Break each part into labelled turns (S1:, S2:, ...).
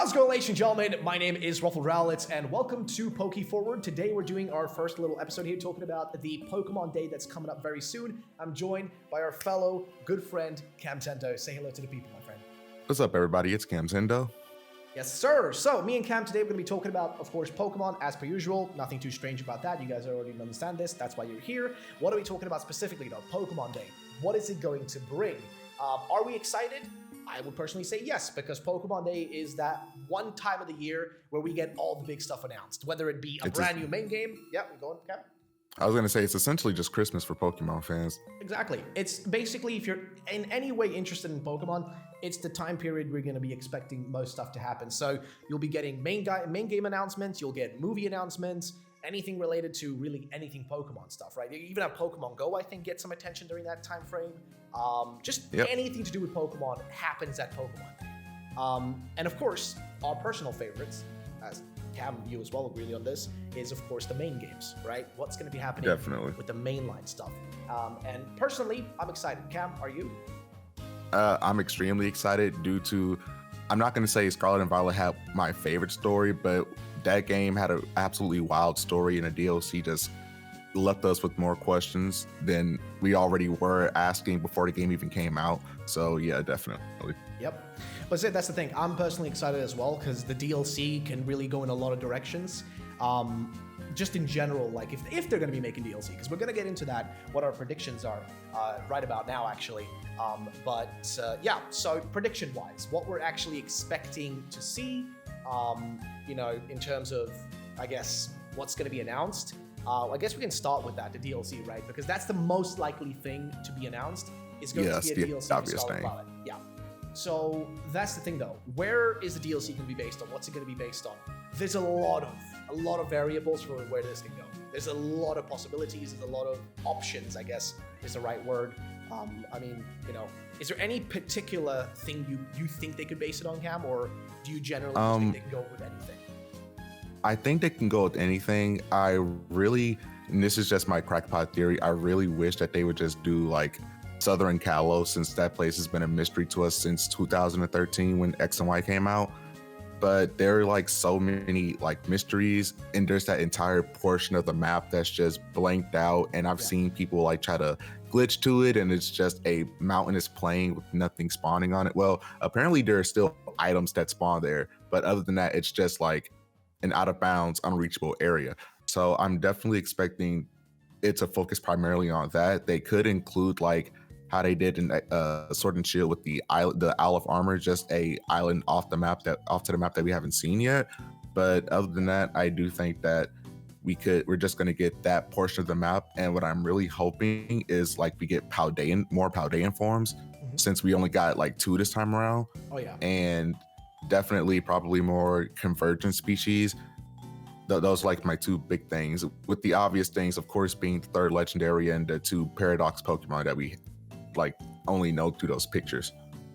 S1: How's it going, ladies and gentlemen? My name is Ruffled Rowlett, and welcome to Poke Forward. Today we're doing our first little episode here talking about the Pokemon Day that's coming up very soon. I'm joined by our fellow good friend, Cam Tendo. Say hello to the people, my friend.
S2: What's up, everybody? It's Cam Tendo.
S1: Yes, sir. So, me and Cam today, we're going to be talking about, of course, Pokemon, as per usual. Nothing too strange about that. You guys already understand this. That's why you're here. What are we talking about specifically, though? Pokemon Day. What is it going to bring? Are we excited? I would personally say yes, because Pokemon Day is that one time of the year where we get all the big stuff announced, whether it be a brand new main game. Yeah, we're going, Cam.
S2: I was going to say, it's essentially just Christmas for Pokemon fans.
S1: Exactly. It's basically, if you're in any way interested in Pokemon, it's the time period we're going to be expecting most stuff to happen. So you'll be getting main game announcements, you'll get movie announcements, anything related to really anything Pokemon stuff, right? You even have Pokemon Go, I think, get some attention during that time frame. Anything to do with Pokemon happens at Pokemon. And of course, our personal favorites, as Cam, you as well agree on this, is of course the main games, right? What's going to be happening with the mainline stuff. And personally, I'm excited. Cam, are you?
S2: I'm extremely excited due to, I'm not going to say Scarlet and Violet had my favorite story, but that game had an absolutely wild story, and a DLC just left us with more questions than we already were asking before the game even came out. So yeah, definitely.
S1: Yep. But that's the thing. I'm personally excited as well because the DLC can really go in a lot of directions. Just in general, like if they're going to be making DLC, because we're going to get into that, what our predictions are right about now, actually. So prediction-wise, what we're actually expecting to see, in terms of, I guess, what's going to be announced. I guess we can start with that, the DLC, right? Because that's the most likely thing to be announced. Is going to be a DLC for Scarlet and Violet. Yeah. So that's the thing, though. Where is the DLC going to be based on? What's it going to be based on? There's a lot of variables for where this can go. There's a lot of possibilities. There's a lot of options, I guess is the right word. Is there any particular thing you think they could base it on, Cam, or do you generally think they can go with anything?
S2: I think they can go with anything. And this is just my crackpot theory, I really wish that they would just do like Southern Kalos, since that place has been a mystery to us since 2013 when X and Y came out. But there are like so many like mysteries, and there's that entire portion of the map that's just blanked out, and I've seen people like try to glitch to it, and it's just a mountainous plain with nothing spawning on it. Well, apparently there are still items that spawn there, but other than that, it's just like an out of bounds, unreachable area. So I'm definitely expecting it to focus primarily on that. They could include like how they did in Sword and Shield with the Isle of Armor, just a island off to the map that we haven't seen yet. But other than that, I do think that we're just going to get that portion of the map. And what I'm really hoping is like we get more Paldean forms, since we only got like 2 this time around.
S1: Oh yeah.
S2: And definitely probably more convergent species. Those are like my 2 big things, with the obvious things, of course, being the 3rd legendary and the 2 paradox Pokemon that we like only know through those pictures.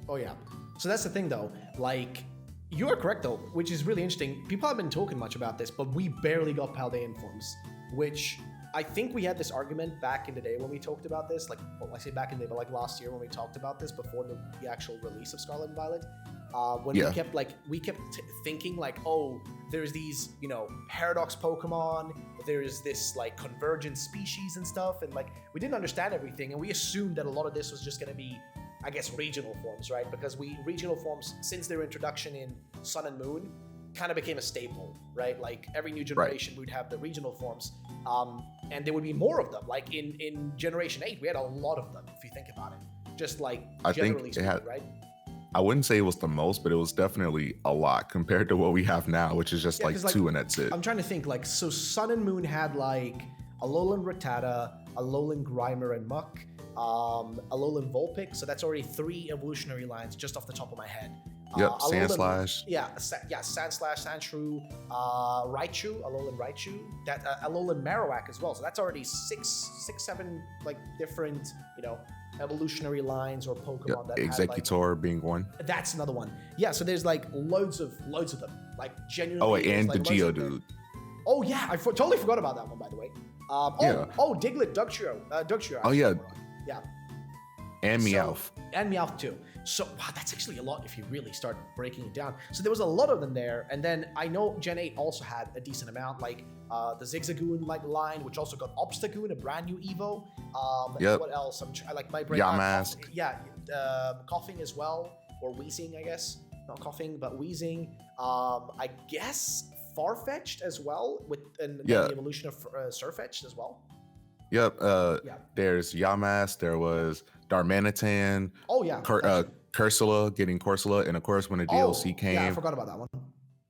S1: Oh yeah. So that's the thing, though. Like, you are correct, though, which is really interesting. People haven't been talking much about this, but we barely got Paldean forms, which I think we had this argument back in the day when we talked about this. Like, well, I say back in the day, but like last year when we talked about this before the actual release of Scarlet and Violet. We kept thinking like, oh, there's these, paradox Pokemon, there's this like convergent species and stuff, and like we didn't understand everything, and we assumed that a lot of this was just going to be, I guess, regional forms, right? Because regional forms, since their introduction in Sun and Moon, kind of became a staple, right? Like every new generation would have the regional forms, and there would be more of them. Like in Generation 8, we had a lot of them, if you think about it. Just like generally speaking, right?
S2: I wouldn't say it was the most, but it was definitely a lot compared to what we have now, which is just like 2 and that's it.
S1: I'm trying to think, like, so Sun and Moon had like Alolan Rattata, Alolan Grimer and Muck, Alolan Vulpix, so that's already 3 evolutionary lines just off the top of my head.
S2: Yep, Sandslash.
S1: Sandslash, Sandshrew, Raichu, Alolan Raichu, that Alolan Marowak as well. So that's already 7 like different, evolutionary lines or Pokemon that
S2: Executor being one.
S1: That's another one. Yeah, so there's like loads of them. Like genuinely.
S2: And
S1: like
S2: the Geodude.
S1: Oh yeah, I totally forgot about that one, by the way. Diglett, Dugtrio.
S2: Oh yeah.
S1: Yeah.
S2: And Meowth.
S1: And Meowth too. So wow, that's actually a lot if you really start breaking it down. So there was a lot of them there, and then I know Gen 8 also had a decent amount, like the Zigzagoon like line, which also got Obstagoon, a brand new Evo.
S2: Yep.
S1: What else? I like my brain.
S2: Yamask.
S1: Coughing as well, or wheezing, I guess. Not coughing, but wheezing. I guess Farfetch'd as well, with the evolution of Surfetch'd as well.
S2: Yep. There's Yamask. There was Darmanitan.
S1: Oh yeah.
S2: Cursula, getting Corsola, and of course when the DLC came.
S1: Yeah, I forgot about that one.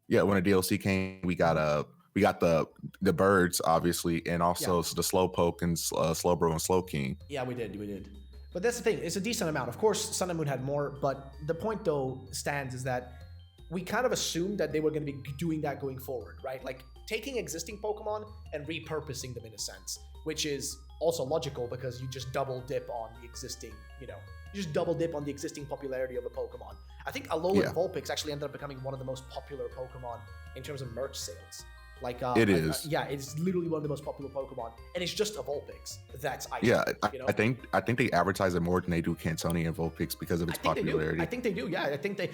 S2: Yeah, when the DLC came, we got the birds obviously, and also the Slowpoke and Slowbro and Slowking.
S1: Yeah, we did. But that's the thing; it's a decent amount. Of course, Sun and Moon had more, but the point though stands is that we kind of assumed that they were going to be doing that going forward, right? Like taking existing Pokemon and repurposing them in a sense, which is also logical because you just double dip on the existing, popularity of a Pokemon. I think Alolan Vulpix actually ended up becoming one of the most popular Pokemon in terms of merch sales. Like
S2: it is.
S1: It's literally one of the most popular Pokemon, and it's just a Vulpix. That's
S2: I think they advertise it more than they do Cantonian and Vulpix because of its popularity.
S1: I think they do. Yeah, I think they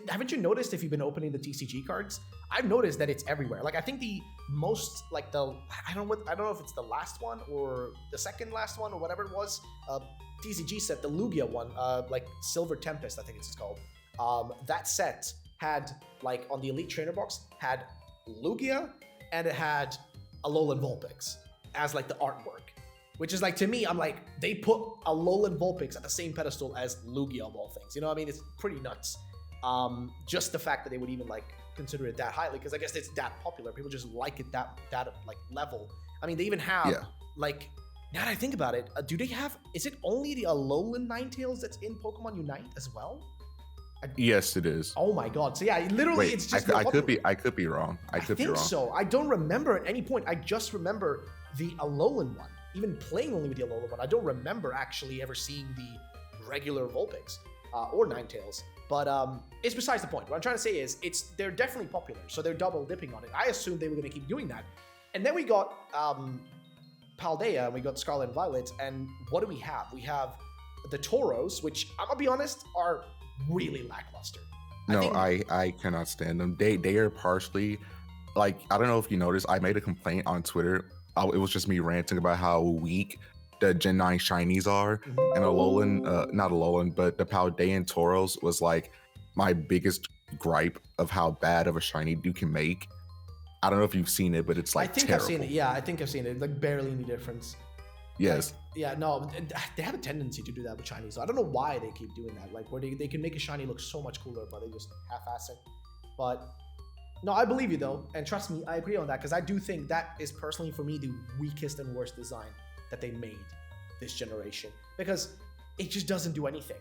S1: haven't you noticed if you've been opening the TCG cards? I've noticed that it's everywhere. Like I think the most I don't know if it's the last one or the second last one or whatever it was. TCG set, the Lugia one, like Silver Tempest, I think it's called. That set had like on the Elite Trainer box had Lugia, and it had Alolan Vulpix as like the artwork, which is like, to me, I'm like, they put Alolan Vulpix at the same pedestal as Lugia of all things. You know what I mean? It's pretty nuts. Just the fact that they would even like consider it that highly, because I guess it's that popular. People just like it that like level. I mean, they even have like, now that I think about it, is it only the Alolan Ninetales that's in Pokemon Unite as well?
S2: Yes, it is.
S1: Oh my god! So yeah, literally, it's just.
S2: I could be wrong. I think
S1: so. I don't remember at any point. I just remember the Alolan one. Even playing only with the Alolan one, I don't remember actually ever seeing the regular Vulpix or Ninetales. But it's besides the point. What I'm trying to say is, they're definitely popular, so they're double dipping on it. I assumed they were going to keep doing that, and then we got Paldea, and we got Scarlet and Violet, and what do we have? We have the Tauros, which I'm gonna be honest are really lackluster.
S2: I cannot stand them. They are partially like, I don't know if you noticed, I made a complaint on Twitter. It was just me ranting about how weak the Gen 9 shinies are, and not Alolan, but the Paldean Tauros was like my biggest gripe of how bad of a shiny you can make. I don't know if you've seen it, but it's like terrible.
S1: I've seen it. Yeah, I think I've seen it. Like barely any difference.
S2: Yes.
S1: They have a tendency to do that with shinies. So I don't know why they keep doing that. Like where they can make a shiny look so much cooler, but they just half-ass it. But no, I believe you though, and trust me, I agree on that, because I do think that is personally for me the weakest and worst design that they made this generation, because it just doesn't do anything.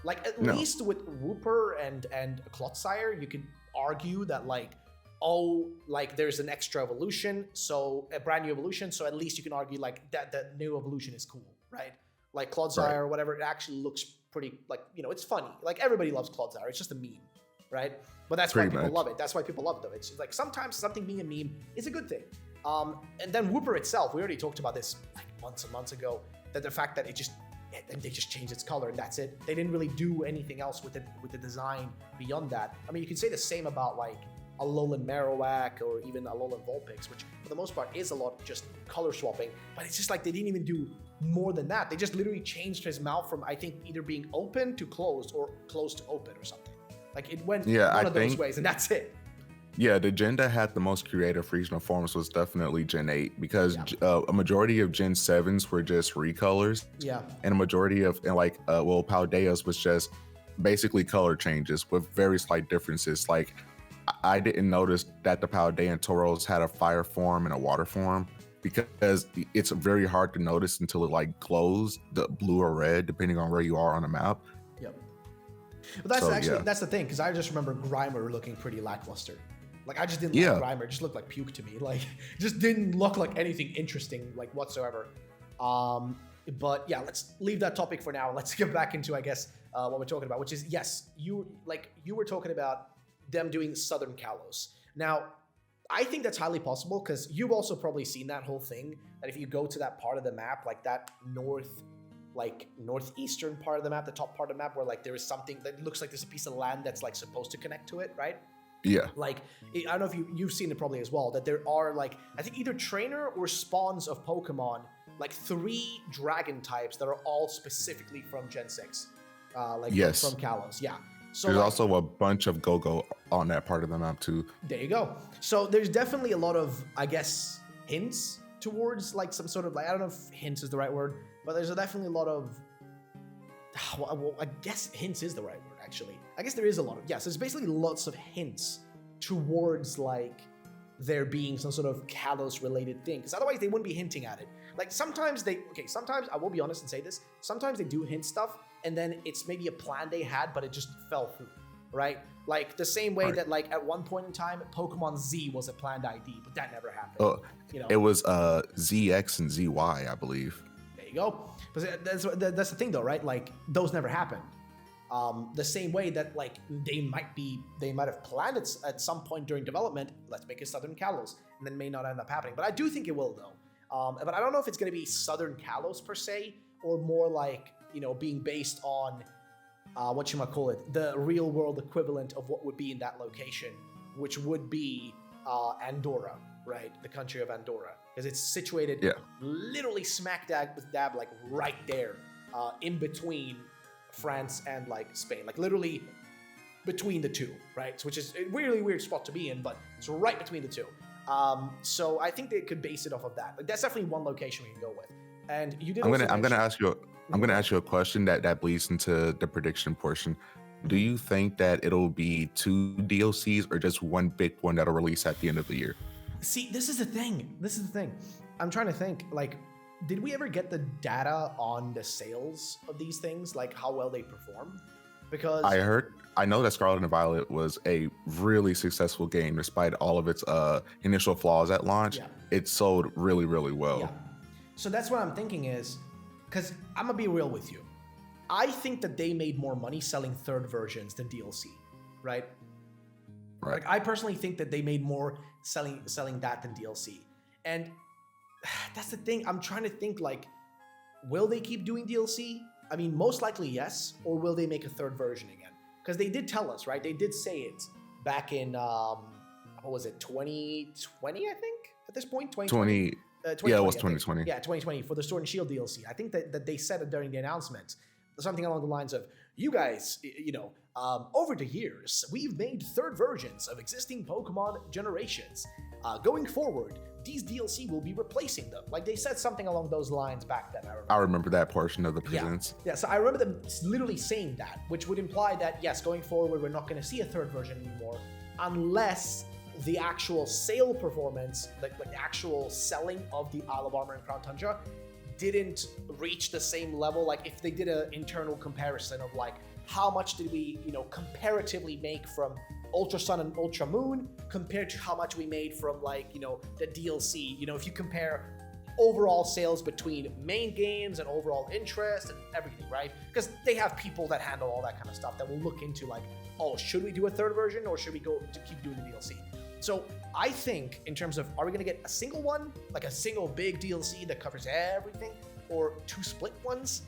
S1: Like at least with Wooper and Clotsire, you could argue that like, oh, like there's an extra evolution, so a brand new evolution, so at least you can argue like that new evolution is cool, right? Like Clodsire or whatever, it actually looks pretty, like, it's funny. Like everybody loves Clodsire, it's just a meme, right? But that's why people love it. That's why people love it though. It's like sometimes something being a meme is a good thing. And then Wooper itself, we already talked about this like months and months ago, that the fact that they just changed its color and that's it. They didn't really do anything else with the design beyond that. I mean, you can say the same about like Alolan Marowak or even Alolan Vulpix, which for the most part is a lot just color swapping, but it's just like they didn't even do more than that. They just literally changed his mouth from, I think, either being open to closed or closed to open or something. Like it went one of those ways, and that's it.
S2: Yeah, the gen that had the most creative regional forms was definitely Gen 8, because a majority of Gen 7s were just recolors.
S1: Yeah.
S2: And a majority of, Paldea's was just basically color changes with very slight differences. Like, I didn't notice that the Paldean Tauros had a fire form and a water form, because it's very hard to notice until it like glows the blue or red, depending on where you are on the map.
S1: Yep. But that's the thing, because I just remember Grimer looking pretty lackluster. Like I just didn't like Grimer. It just looked like puke to me. Like it just didn't look like anything interesting, like whatsoever. But yeah, let's leave that topic for now. Let's get back into, I guess, what we're talking about, which is, yes, you were talking about them doing Southern Kalos. Now, I think that's highly possible, because you've also probably seen that whole thing, that if you go to that part of the map, like that like northeastern part of the map, the top part of the map, where like there is something that looks like there's a piece of land that's like supposed to connect to it, right?
S2: Yeah.
S1: Like, I don't know if you've seen it probably as well, that there are like, I think either trainer or spawns of Pokemon, like 3 dragon types that are all specifically from Gen 6.
S2: Yes.
S1: From Kalos, yeah. So
S2: There's
S1: like,
S2: also a bunch of Go-Go on that part of the map too.
S1: there you go. So there's definitely a lot of, I guess, hints towards like some sort of like, I don't know if hints is the right word, but there's definitely a lot of, well, I guess hints is the right word actually. I guess there is a lot of, yes, there's basically lots of hints towards like there being some sort of Kalos related thing, because otherwise they wouldn't be hinting at it. Like sometimes sometimes I will be honest and say this, sometimes they do hint stuff and then it's maybe a plan they had, but it just fell through, right? Like the same way that like at one point in time, Pokemon Z was a planned ID, but that never happened.
S2: Oh,
S1: you know,
S2: it was ZX and ZY, I believe.
S1: there you go. But that's the thing though, right? Like those never happened. The same way that like they might have planned it at some point during development, let's make a Southern Kalos, and then may not end up happening. But I do think it will though. But I don't know if it's going to be Southern Kalos per se, or more like, you know, being based on the real world equivalent of what would be in that location, which would be Andorra, right? The country of Andorra, because it's situated literally smack dab like right there, in between France and like Spain, like literally between the two, right? So, which is a really weird spot to be in, but it's right between the two. So I think they could base it off of that. Like that's definitely one location we can go with. And you did. I'm gonna
S2: ask you a question that bleeds into the prediction portion. Do you think that it'll be 2 DLCs or just one big one that'll release at the end of the year?
S1: See, this is the thing. I'm trying to think, like, did we ever get the data on the sales of these things, like how well they perform? Because I know that Scarlet and Violet was a really successful game despite all of its initial flaws at launch. Yeah.
S2: It sold really, really well.
S1: Yeah. So that's what I'm thinking is, because I'm gonna be real with you, I think that they made more money selling third versions than DLC, right?
S2: Right.
S1: Like I personally think that they made more selling that than DLC, and that's the thing. I'm trying to think, like, will they keep doing DLC? I mean, most likely yes, or will they make a third version again? Because they did tell us, right? They did say it back in, what was it, 2020, I think, at this point? 2020?
S2: Yeah, it was 2020.
S1: Yeah, 2020 for the Sword and Shield DLC. I think that they said it during the announcement. Something along the lines of, you guys, you know, over the years, we've made third versions of existing Pokemon generations. Going forward, these DLC will be replacing them. Like they said something along those lines back then.
S2: I remember that portion of the presents.
S1: Yeah, so I remember them literally saying that, which would imply that, yes, going forward, we're not going to see a third version anymore, unless the actual sale performance, like the actual selling of the Isle of Armor and Crown Tundra didn't reach the same level. Like if they did an internal comparison of like, how much did we, you know, comparatively make from Ultra Sun and Ultra Moon compared to how much we made from like, you know, the DLC. You know, if you compare overall sales between main games and overall interest and everything, right? Because they have people that handle all that kind of stuff that will look into like, oh, should we do a third version or should we go to keep doing the DLC? So I think in terms of, are we going to get a single one, like a single big DLC that covers everything, or 2 split ones?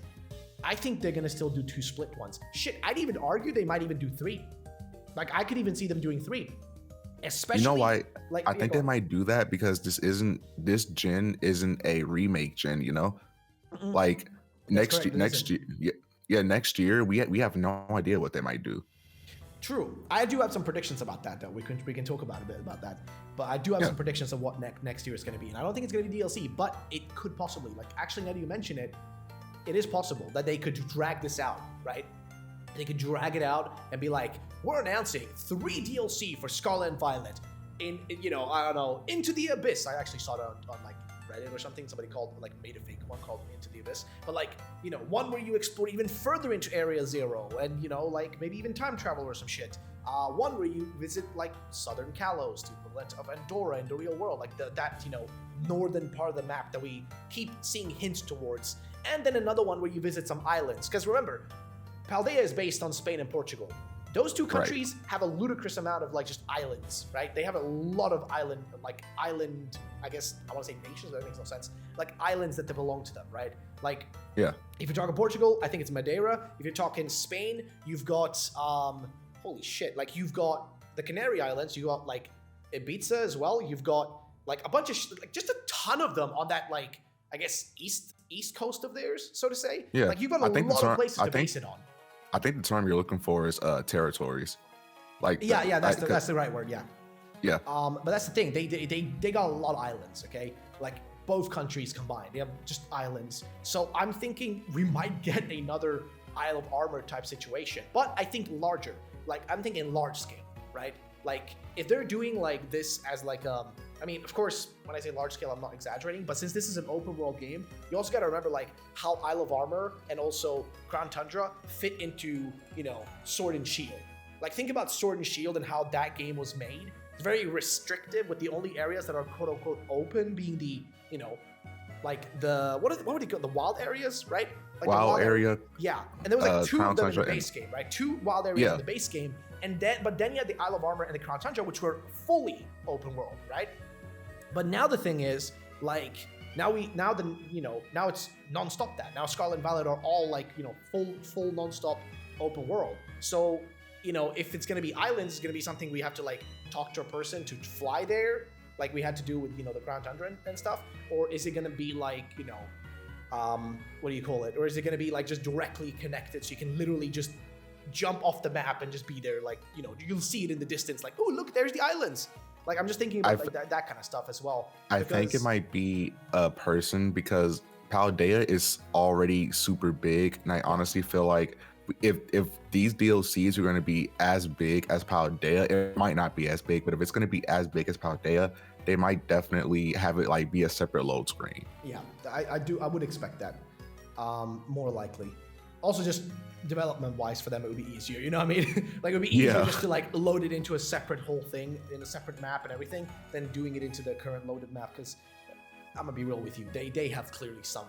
S1: I think they're going to still do 2 split ones. Shit, I'd even argue they might even do 3. Like I could even see them doing 3. Especially,
S2: you know why?
S1: Like,
S2: I think they might do that because this gen isn't a remake gen, you know?
S1: Mm-mm.
S2: Like
S1: That's
S2: next year we have no idea what they might do.
S1: True. I do have some predictions about that, though. We can talk about a bit about that. But I do have some predictions of what next year is going to be. And I don't think it's going to be DLC, but it could possibly. Like, actually, now that you mention it, it is possible that they could drag this out, right? They could drag it out and be like, we're announcing 3 DLC for Scarlet and Violet in, you know, I don't know, Into the Abyss. I actually saw it on like Reddit or something. Somebody made a fake one called Into the Abyss. But like, you know, one where you explore even further into Area Zero and, you know, like maybe even time travel or some shit. One where you visit like Southern Kalos, the equivalent of Andorra in the real world, like that, you know, northern part of the map that we keep seeing hints towards. And then another one where you visit some islands. Because remember, Paldea is based on Spain and Portugal. Those two countries have a ludicrous amount of like just islands, right? They have a lot of island, I guess I want to say nations, but that makes no sense. Like islands that belong to them, right? Like,
S2: yeah.
S1: If you're talking Portugal, I think it's Madeira. If you're talking Spain, you've got holy shit, like you've got the Canary Islands, you got like Ibiza as well. You've got like a bunch of like just a ton of them on that like I guess east coast of theirs, so to say.
S2: Yeah,
S1: like you've got a lot of places to base it on.
S2: I think the term you're looking for is territories. Like
S1: that's the right word. Yeah.
S2: Yeah.
S1: But that's the thing. They got a lot of islands. Okay, like both countries combined, they have just islands. So I'm thinking we might get another Isle of Armor type situation, but I think larger. Like I'm thinking large scale, right? Like if they're doing like this as like I mean, of course, when I say large scale, I'm not exaggerating, but since this is an open world game, you also got to remember like how Isle of Armor and also Crown Tundra fit into, you know, Sword and Shield. Like think about Sword and Shield and how that game was made. It's very restrictive with the only areas that are quote unquote open being the, you know, like the, what would it call, the wild areas, right? Like
S2: wild area.
S1: Yeah. And there was like two
S2: Crown
S1: of them in the
S2: Tundra
S1: base game, right? Two wild areas in the base game. And then, but then you had the Isle of Armor and the Crown Tundra, which were fully open world, right? But now the thing is, like, now it's non-stop that. Now Scarlet and Violet are all like, you know, full non-stop open world. So, you know, if it's going to be islands, it's going to be something we have to like talk to a person to fly there, like we had to do with, you know, the Crown Tundra and stuff. Or is it going to be like, you know, what do you call it? Or is it going to be like just directly connected so you can literally just jump off the map and just be there? Like, you know, you'll see it in the distance, like, oh, look, there's the islands. Like, I'm just thinking about like that kind of stuff as well.
S2: I think it might be a person because Paldea is already super big. And I honestly feel like if these DLCs are going to be as big as Paldea, it might not be as big, but if it's going to be as big as Paldea, they might definitely have it like be a separate load screen.
S1: Yeah, I would expect that. More likely. Also, just development wise for them, it would be easier, you know what I mean? Like it would be easier just to like load it into a separate whole thing in a separate map and everything than doing it into the current loaded map, because I'm gonna be real with you, they have clearly some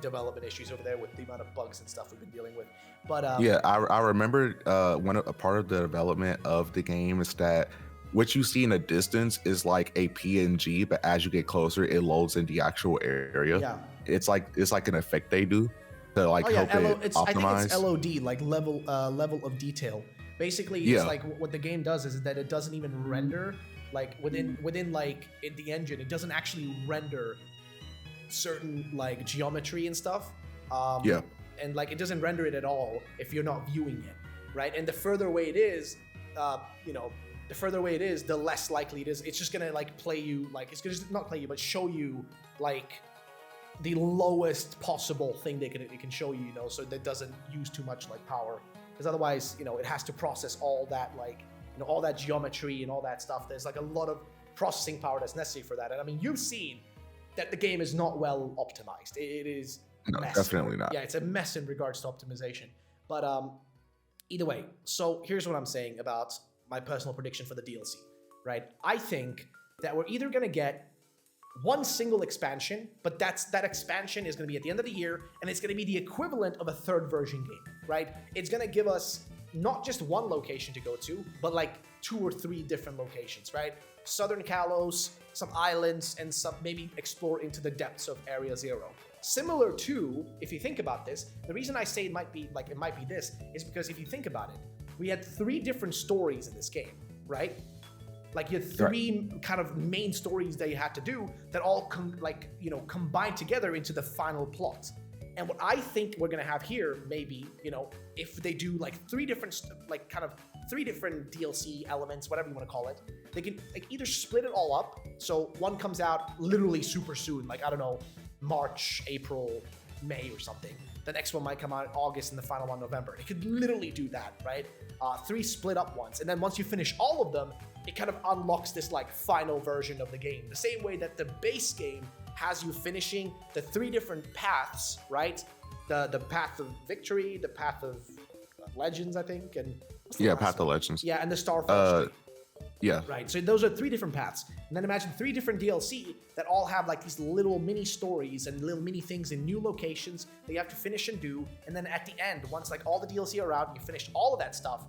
S1: development issues over there with the amount of bugs and stuff we've been dealing with. But
S2: yeah, I remember a part of the development of the game is that what you see in the distance is like a PNG, but as you get closer it loads in the actual area.
S1: Yeah,
S2: it's like an effect they do to like help it optimize. I think it's
S1: LOD, like level of detail. Basically, it's like what the game does is that it doesn't even render like within like in the engine. It doesn't actually render certain like geometry and stuff. And like it doesn't render it at all if you're not viewing it, right? And the further away it is, the further away it is, the less likely it is. It's just gonna like play you, like it's gonna not play you, but show you like the lowest possible thing it can show you, you know, so that doesn't use too much like power, because otherwise, you know, it has to process all that like, you know, all that geometry and all that stuff. There's like a lot of processing power that's necessary for that. And I mean, you've seen that the game is not well optimized. It is
S2: no, definitely not.
S1: Yeah, it's a mess in regards to optimization. But either way, so here's what I'm saying about my personal prediction for the DLC, right? I think that we're either gonna get one single expansion, but that expansion is going to be at the end of the year, and it's going to be the equivalent of a third version game, right? It's going to give us not just one location to go to, but like 2 or 3 different locations, right? Southern Kalos, some islands, and some maybe explore into the depths of Area Zero. Similar to, if you think about this, the reason I say it might be this is because if you think about it, we had 3 different stories in this game, right? Like you had 3 kind of main stories that you had to do that all combine together into the final plot. And what I think we're gonna have here, maybe, you know, if they do like 3 different DLC elements, whatever you want to call it, they can like either split it all up. So one comes out literally super soon, like I don't know, March, April, May or something. The next one might come out in August and the final one November. It could literally do that, right? 3 split up ones. And then once you finish all of them, it kind of unlocks this like final version of the game. The same way that the base game has you finishing the 3 different paths, right? The path of victory, the path of legends, I think, and
S2: Path of Legends.
S1: Yeah, and the Starforge.
S2: Yeah.
S1: Right. So those are 3 different paths. And then imagine 3 different DLC that all have like these little mini stories and little mini things in new locations that you have to finish and do. And then at the end, once like all the DLC are out and you finish all of that stuff,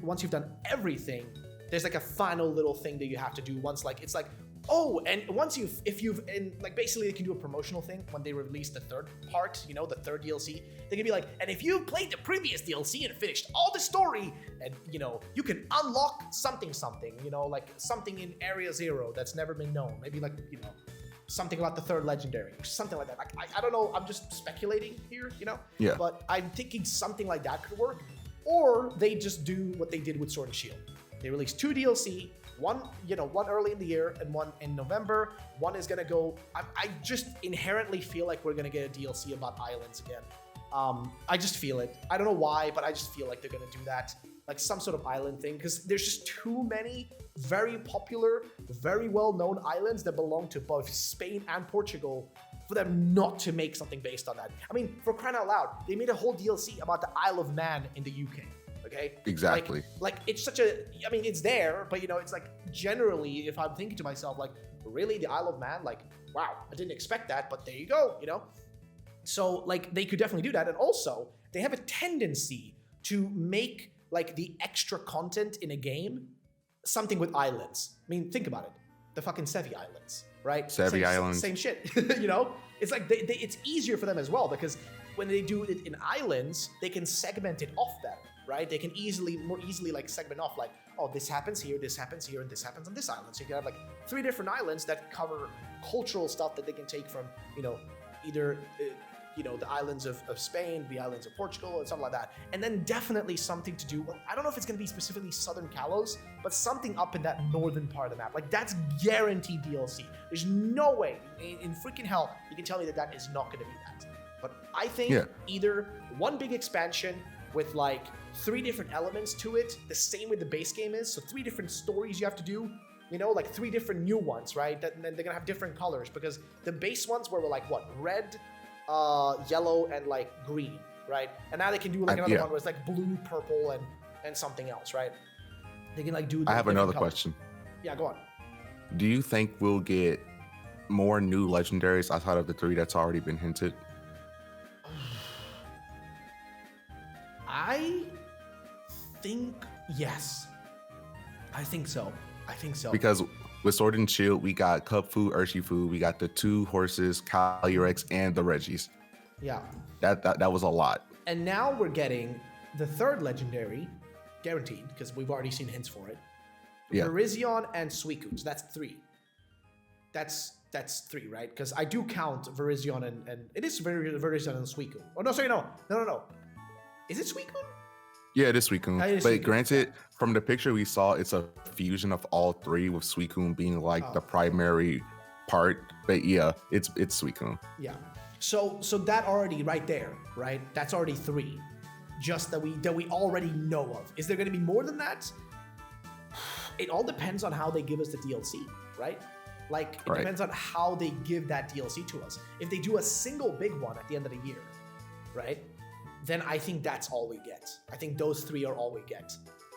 S1: once you've done everything, there's like a final little thing that you have to do once, like it's like, oh, and once basically they can do a promotional thing when they release the third part, the third DLC. They can be like, and if you've played the previous DLC and finished all the story, and you can unlock something, like something in Area Zero that's never been known. Maybe like, something about the third legendary, or something like that. I don't know, I'm just speculating here,
S2: Yeah.
S1: But I'm thinking something like that could work. Or they just do what they did with Sword and Shield. They release 2 DLC, one early in the year and one in November. One is gonna go. I just inherently feel like we're gonna get a DLC about islands again. I just feel it. I don't know why, but I just feel like they're gonna do that, like some sort of island thing, because there's just too many very popular, very well-known islands that belong to both Spain and Portugal for them not to make something based on that. I mean, for crying out loud, they made a whole DLC about the Isle of Man in the UK. Okay.
S2: Exactly.
S1: Like it's such a. I mean, it's there, but it's like generally, if I'm thinking to myself, like, really, the Isle of Man, like, wow, I didn't expect that, but there you go, So like they could definitely do that, and also they have a tendency to make like the extra content in a game something with islands. I mean, think about it, the fucking Sevi Islands, right?
S2: Sevi Islands,
S1: same shit. It's like it's easier for them as well, because when they do it in islands, they can segment it off better. Right? They can more easily like segment off, like, oh, this happens here, and this happens on this island. So you can have like 3 different islands that cover cultural stuff that they can take from, either, the islands of Spain, the islands of Portugal, and something like that. And then definitely something to do, well, I don't know if it's going to be specifically Southern Kalos, but something up in that northern part of the map. Like, that's guaranteed DLC. There's no way in freaking hell you can tell me that is not going to be that. But I think either one big expansion with like 3 different elements to it, the same way the base game is. So 3 different stories you have to do, like 3 different new ones, right? And then they're gonna have different colors, because the base ones were like what? Red, yellow, and like green, right? And now they can do like another one where it's like blue, purple, and something else, right? They can like do.
S2: I have another question.
S1: Yeah, go on.
S2: Do you think we'll get more new legendaries outside of the 3 that's already been hinted?
S1: I think yes. I think so.
S2: Because with Sword and Shield, we got Cupfu, Urshifu, we got the 2 horses, Calyrex, and the Regis.
S1: Yeah.
S2: That was a lot.
S1: And now we're getting the 3rd legendary, guaranteed, because we've already seen hints for it.
S2: Yeah.
S1: Virizion and Suicune. So that's 3. That's 3, right? Because I do count Virizion and it is Virizion and Suicune. Oh no, sorry, no. Is it Suicune?
S2: Yeah, it is Suicune.
S1: It is
S2: but
S1: Suicune.
S2: Granted, from the picture we saw, it's a fusion of all 3, with Suicune being like the primary part. But yeah, it's Suicune.
S1: Yeah. So that already right there, right? That's already 3, just that we already know of. Is there going to be more than that? It all depends on how they give us the DLC, right? Like it depends on how they give that DLC to us. If they do a single big one at the end of the year, right? Then I think that's all we get. I think those 3 are all we get,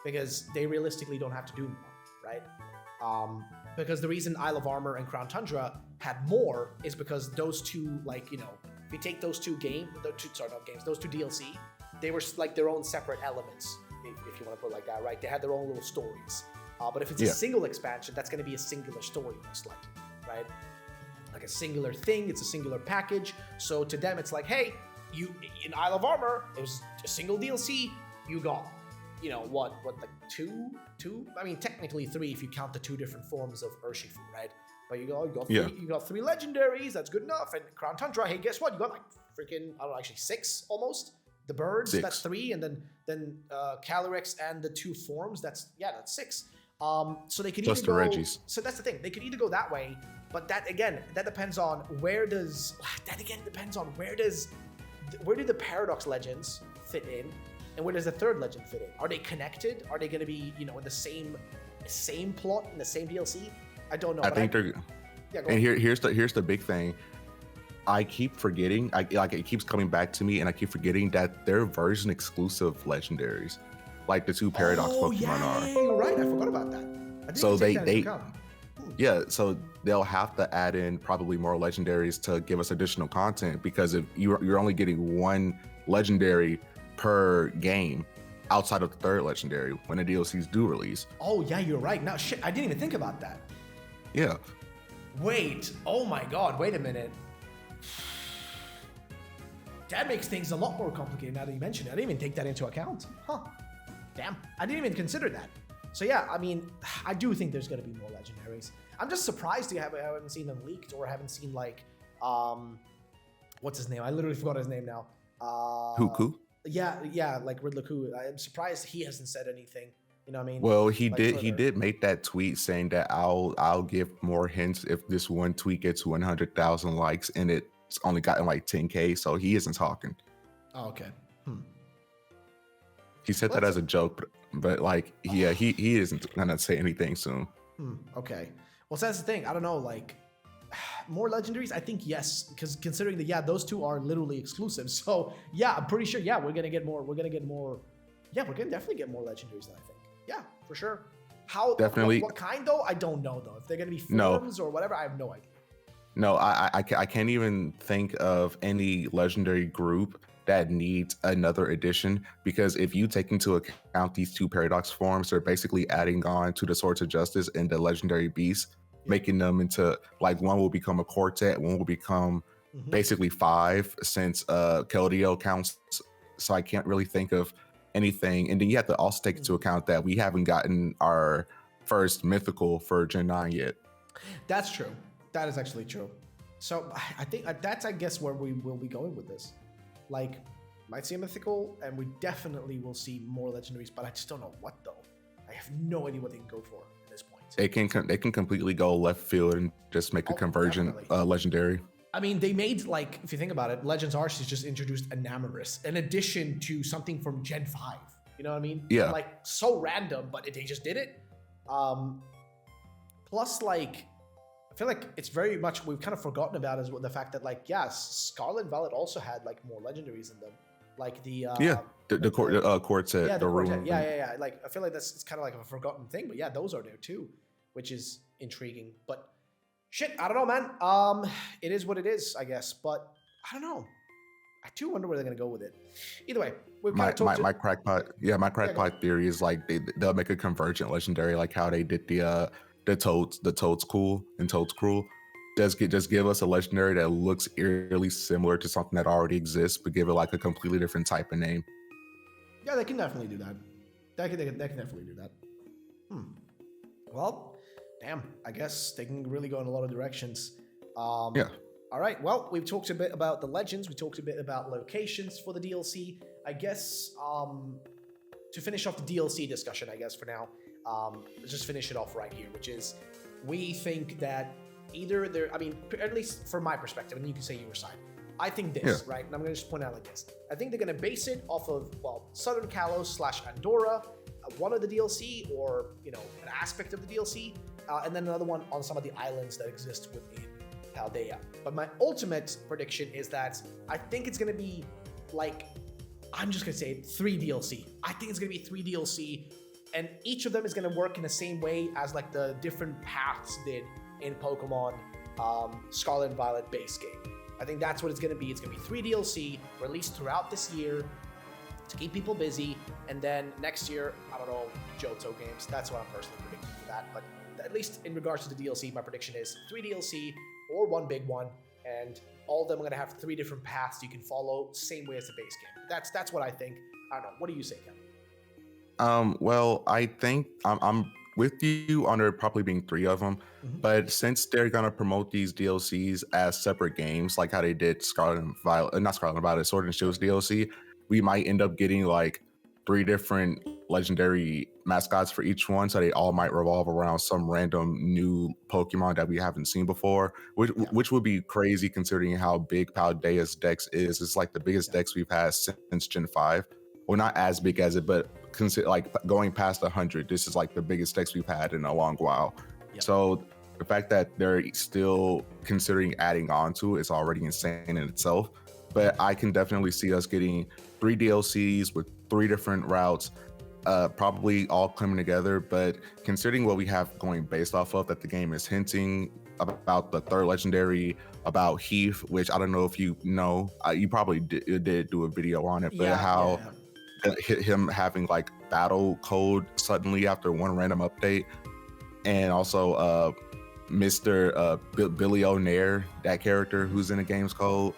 S1: because they realistically don't have to do more, right? Because the reason Isle of Armor and Crown Tundra had more is because those 2, like, if you take those 2 those 2 DLC, they were like their own separate elements, if you want to put it like that, right? They had their own little stories. But if it's a single expansion, that's going to be a singular story, most likely, right? Like a singular thing, it's a singular package. So to them, it's like, hey, you in Isle of Armor, it was a single DLC. You got, what like two? I mean, technically 3 if you count the 2 different forms of Urshifu, right? But you got 3 legendaries. That's good enough. And Crown Tundra, hey, guess what? You got like freaking, I don't know, actually 6 almost. The birds,
S2: 6.
S1: that's 3, and then Calyrex and the 2 forms. That's 6. So they could
S2: Just
S1: either
S2: the
S1: go.
S2: Regis.
S1: So that's the thing. They could either go that way, but that depends on where do the Paradox Legends fit in, and where does the 3rd legend fit in? Are they connected? Are they going to be, in the same plot in the same DLC? I don't know.
S2: I think they're.
S1: Yeah, go
S2: and
S1: on.
S2: here's the big thing. I keep forgetting. It keeps coming back to me, and I keep forgetting that they're version exclusive legendaries, like the 2 Paradox Pokemon are.
S1: You're right. I forgot about that.
S2: So so they'll have to add in probably more legendaries to give us additional content, because if you're only getting 1 legendary per game, outside of the third legendary when the DLCs do release.
S1: Oh yeah, you're right. Now shit, I didn't even think about that.
S2: Yeah.
S1: Wait, oh my god, wait a minute. That makes things a lot more complicated now that you mention it. I didn't even take that into account. Huh. Damn, I didn't even consider that. So yeah, I mean, I do think there's gonna be more legendaries. I'm just surprised I haven't seen them leaked or haven't seen like, what's his name? I literally forgot his name now.
S2: Huku?
S1: Yeah, like Riddler Koo. I'm surprised he hasn't said anything. You know what I mean?
S2: Well,
S1: Like
S2: he did make that tweet saying that I'll give more hints if this one tweet gets 100,000 likes, and it's only gotten like 10K, so he isn't talking.
S1: Oh, okay.
S2: He said that as a joke, but like, yeah, he isn't gonna say anything soon.
S1: Okay. Well, so that's the thing. I don't know, like, more legendaries? I think yes, because considering that, yeah, those two are literally exclusive. So yeah, I'm pretty sure, yeah, we're gonna get more. Yeah, we're gonna definitely get more legendaries than I think. Yeah, for sure. How
S2: Definitely.
S1: What kind though? I don't know though. If they're gonna be
S2: No.
S1: forms or whatever, I have no idea.
S2: No, I can't even think of any legendary group that needs another edition, because if you take into account these two paradox forms, they're basically adding on to the Swords of Justice and the legendary beasts, making them into like one will become a quartet, one will become basically 5 since Keldeo counts. So I can't really think of anything. And then you have to also take into account that we haven't gotten our first mythical for Gen 9 yet.
S1: That's true. That is actually true. So I think that's, I guess, where we will be going with this. Like, might see a mythical, and we definitely will see more legendaries, but I just don't know what though. I have no idea what they can go for at this point.
S2: They can completely go left field and just make a convergent legendary.
S1: I mean, they made, like, if you think about it, Legends Arceus just introduced Enamorous in addition to something from Gen 5. You know what I mean?
S2: Yeah.
S1: Like, so random, but they just did it. Plus, like, I feel like it's very much, we've kind of forgotten about as well the fact that, like, yes, Scarlet and Violet also had, like, more legendaries in them. Like the
S2: quartet,
S1: yeah,
S2: the
S1: quartet. Yeah. Like, I feel like it's kind of like a forgotten thing, but yeah, those are there too, which is intriguing. But shit, I don't know, man. It is what it is, I guess. But I don't know. I do wonder where they're gonna go with it. Either way, we've kind of talked.
S2: My crackpot theory is like they'll make a convergent legendary, like how they did the Toad's Cool and Toad's Cruel. Just give us a legendary that looks eerily similar to something that already exists, but give it like a completely different type of name.
S1: Yeah, they can definitely do that. They can definitely do that. Well, damn. I guess they can really go in a lot of directions.
S2: Yeah.
S1: All right. Well, we've talked a bit about the legends. We talked a bit about locations for the DLC. I guess to finish off the DLC discussion, I guess for now, let's just finish it off right here, which is we think that either they're, I mean, at least from my perspective, and you can say your side. I think this, right? And I'm going to just point out like this. I think they're going to base it off of, well, Southern Kalos / Andorra, one of the DLC, or, you know, an aspect of the DLC, and then another one on some of the islands that exist within Paldea. But my ultimate prediction is that I think it's going to be like, I'm just going to say 3 DLC. I think it's going to be 3 DLC, and each of them is going to work in the same way as like the different paths did in Pokemon Scarlet and Violet base game. I think that's what it's going to be. It's going to be 3 DLC released throughout this year to keep people busy, and then next year, I don't know, Johto games. That's what I'm personally predicting for that. But at least in regards to the DLC, my prediction is 3 DLC or 1 big one, and all of them are going to have 3 different paths you can follow, same way as the base game. That's what I think. I don't know. What do you say, Kevin?
S2: Well, I think I'm with you on there probably being 3 of them, but since they're gonna promote these DLCs as separate games, like how they did Scarlet and Violet, not Scarlet and Violet, Sword and Shield's DLC, we might end up getting like 3 different legendary mascots for each one, so they all might revolve around some random new Pokemon that we haven't seen before, which would be crazy considering how big Paldea's Dex is. It's like the biggest Dex we've had since Gen 5. Well, not as big as it, but consider like going past 100. This is like the biggest Dex we've had in a long while. So the fact that they're still considering adding on to it is already insane in itself. But I can definitely see us getting 3 DLCs with 3 different routes, probably all coming together. But considering what we have going based off of, that the game is hinting about the 3rd legendary, about Heath, which I don't know if you know, you probably did do a video on it, but him having like battle code suddenly after one random update, and also Mr. Billy O'Nair, that character who's in the game's code.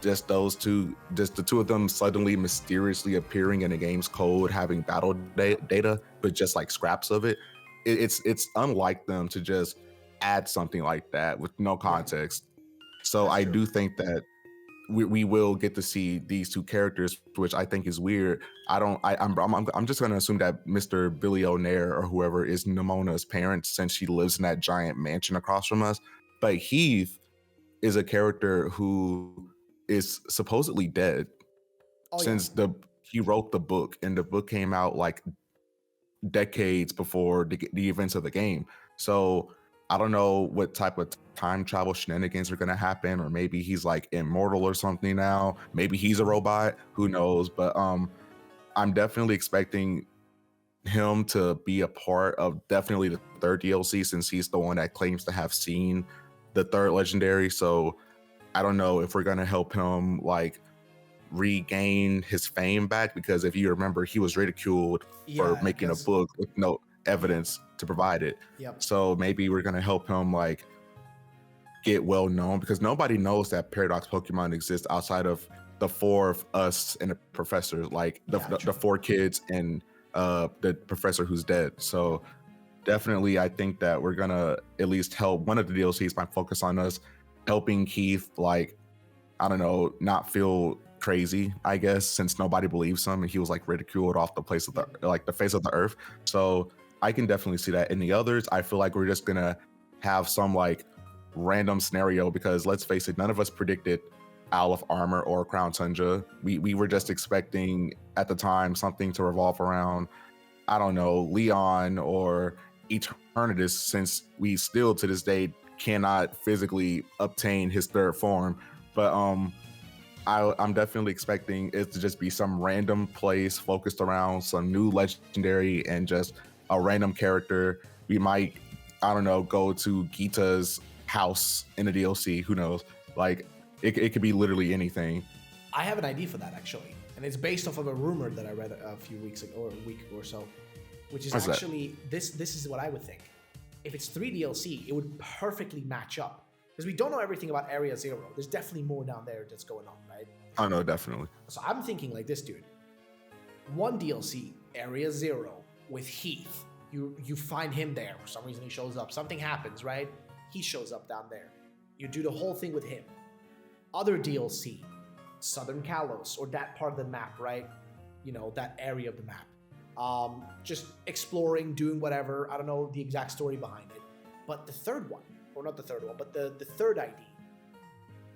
S2: Just those two, just the two of them suddenly mysteriously appearing in the game's code, having battle data, but just like scraps of it. It's unlike them to just add something like that with no context. So
S1: That's
S2: I
S1: true.
S2: do think that we will get to see these two characters, which I think is weird. I'm just gonna assume that Mr. Billy O'Nair or whoever is Nimona's parents, since she lives in that giant mansion across from us. But Heath is a character who is supposedly dead
S1: Oh yeah.
S2: since he wrote the book, and the book came out like decades before the events of the game. So I don't know what type of time travel shenanigans are going to happen, or maybe he's like immortal or something now. Maybe he's a robot, who knows? But I'm definitely expecting him to be a part of definitely the third DLC, since he's the one that claims to have seen the third legendary. So I don't know if we're going to help him like regain his fame back, because if you remember, he was ridiculed for
S1: Yeah,
S2: making a
S1: because
S2: book with no evidence to provide it.
S1: yep.
S2: So maybe we're going to help him like get well known, because nobody knows that Paradox Pokemon exists outside of the four of us and the professor, like
S1: Yeah,
S2: the
S1: true.
S2: 4 kids and the professor who's dead. So definitely I think that we're gonna at least help. One of the DLCs might focus on us helping Keith, like, I don't know, not feel crazy, I guess, since nobody believes him and he was like ridiculed off the place of the face of the earth. So I can definitely see that. In the others, I feel like we're just gonna have some like random scenario, because let's face it, none of us predicted Isle of Armor or Crown Tundra. We were just expecting at the time something to revolve around, I don't know, Leon or Eternatus, since we still to this day cannot physically obtain his third form. But I'm definitely expecting it to just be some random place focused around some new legendary and just a random character. We might, I don't know, go to Gita's house in the DLC. Who knows? Like, it could be literally anything.
S1: I have an idea for that actually, and it's based off of a rumor that I read a few weeks ago, or a week or so, which is
S2: What's
S1: actually this. This is what I would think. If it's 3 DLC, it would perfectly match up, because we don't know everything about Area Zero. There's definitely more down there that's going on, right?
S2: Oh no, definitely.
S1: So I'm thinking like this, dude. 1 DLC, Area Zero, with Heath. You find him there. For some reason he shows up. Something happens, right? He shows up down there. You do the whole thing with him. Other DLC, Southern Kalos, or that part of the map, right? You know, that area of the map. Just exploring, doing whatever. I don't know the exact story behind it. But the third one, or not the third one, but the third ID.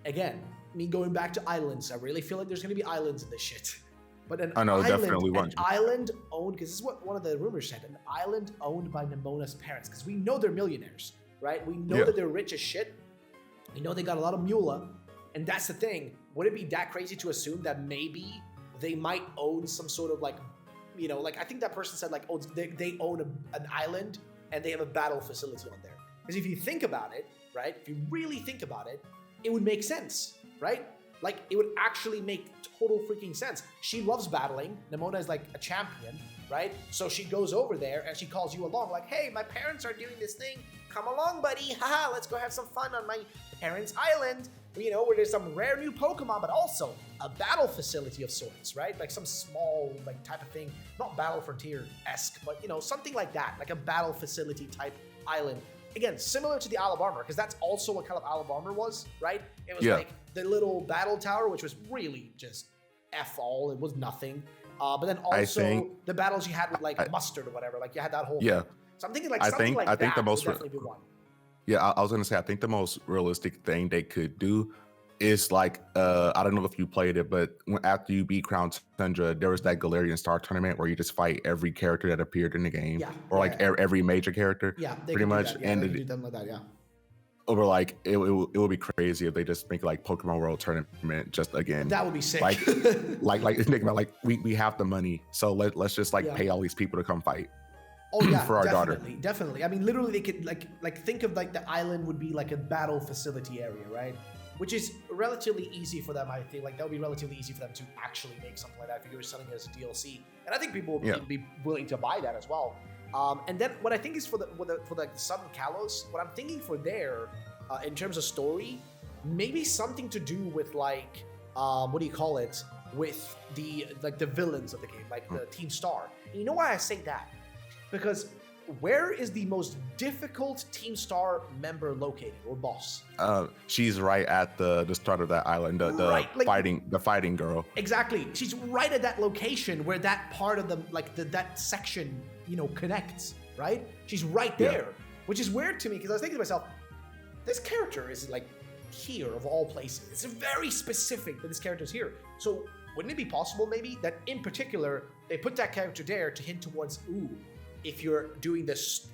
S1: Again, me going back to islands. I really feel like there's going to be islands in this shit. But
S2: I know, definitely
S1: an
S2: want you.
S1: island owned, because this is what one of the rumors said, an island owned by Nimona's parents, because we know they're millionaires, right? We know that they're rich as shit. We know they got a lot of mula, and that's the thing. Would it be that crazy to assume that maybe they might own some sort of like, you know, like I think that person said like, oh, they own an island and they have a battle facility on there. Because if you think about it, right? If you really think about it, it would make sense, right? Like, it would actually make total freaking sense. She loves battling. Nimona is like a champion, right? So she goes over there and she calls you along like, hey, my parents are doing this thing. Come along, buddy. Haha, let's go have some fun on my parents' island. You know, where there's some rare new Pokemon, but also a battle facility of sorts, right? Like some small, like, type of thing. Not Battle Frontier-esque, but, you know, something like that. Like a battle facility type island. Again, similar to the Isle of Armor, because that's also what kind of Isle of Armor was, right? It was like the little battle tower, which was really just F all. It was nothing. But then also the battles you had with like Mustard or whatever, like you had that whole thing. So I'm thinking like something like that would definitely be one.
S2: Yeah, I was gonna say, I think the most realistic thing they could do is like, I don't know if you played it, but after you beat Crown Tundra, there was that Galarian Star tournament where you just fight every character that appeared in the game, every major character, pretty much.
S1: And they do them like that,
S2: Over like it would be crazy if they just make like Pokemon World Tournament just again.
S1: That would be sick.
S2: Like think about like we have the money, so let's just like pay all these people to come fight.
S1: Oh yeah,
S2: for our daughter.
S1: Definitely. I mean, literally, they could like think of like the island would be like a battle facility area, right? which is relatively easy for them. I think like that would be relatively easy for them to actually make something like that if you were selling it as a DLC, and I think people would be willing to buy that as well. And then what I think is for the Southern Kalos, what I'm thinking for there, in terms of story, maybe something to do with like what do you call it, with the villains of the game, like the Team Star. And you know why I say that? Because where is the most difficult Team Star member located, or boss?
S2: She's right at the start of that island, the fighting girl.
S1: Exactly. She's right at that location where that part of that section, connects, right? She's right there, which is weird to me because I was thinking to myself, this character is like here of all places. It's very specific that this character is here. So wouldn't it be possible maybe that in particular they put that character there to hint towards, if you're doing this,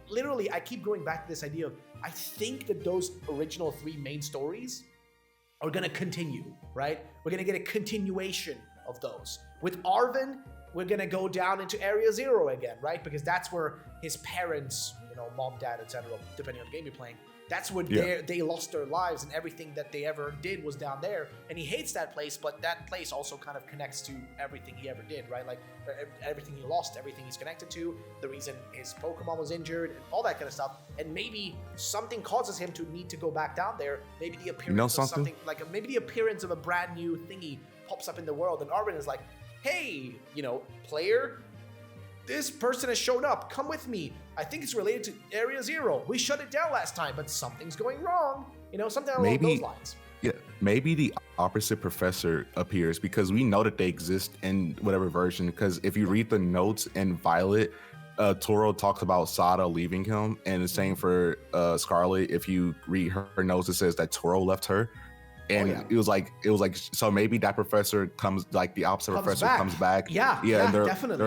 S1: literally, I keep going back to this idea of, I think that those original 3 main stories are gonna continue, right? We're gonna get a continuation of those. With Arvin, we're gonna go down into Area Zero again, right? Because that's where his parents, mom, dad, etc., depending on the game you're playing, that's where they lost their lives, and everything that they ever did was down there. And he hates that place, but that place also kind of connects to everything he ever did, right? Like everything he lost, everything he's connected to, the reason his Pokemon was injured, and all that kind of stuff. And maybe something causes him to need to go back down there. Maybe the appearance of something, maybe the appearance of a brand new thingy pops up in the world, and Arvin is like, hey, player, this person has shown up. Come with me. I think it's related to Area Zero. We shut it down last time, but something's going wrong. Something along those lines.
S2: Yeah, maybe the opposite professor appears because we know that they exist in whatever version. Because if you read the notes in Violet, Toro talks about Sada leaving him, and the same for Scarlet. If you read her notes, it says that Toro left her. And it was like so maybe that professor comes, like the opposite professor comes back.
S1: Yeah,
S2: and
S1: definitely.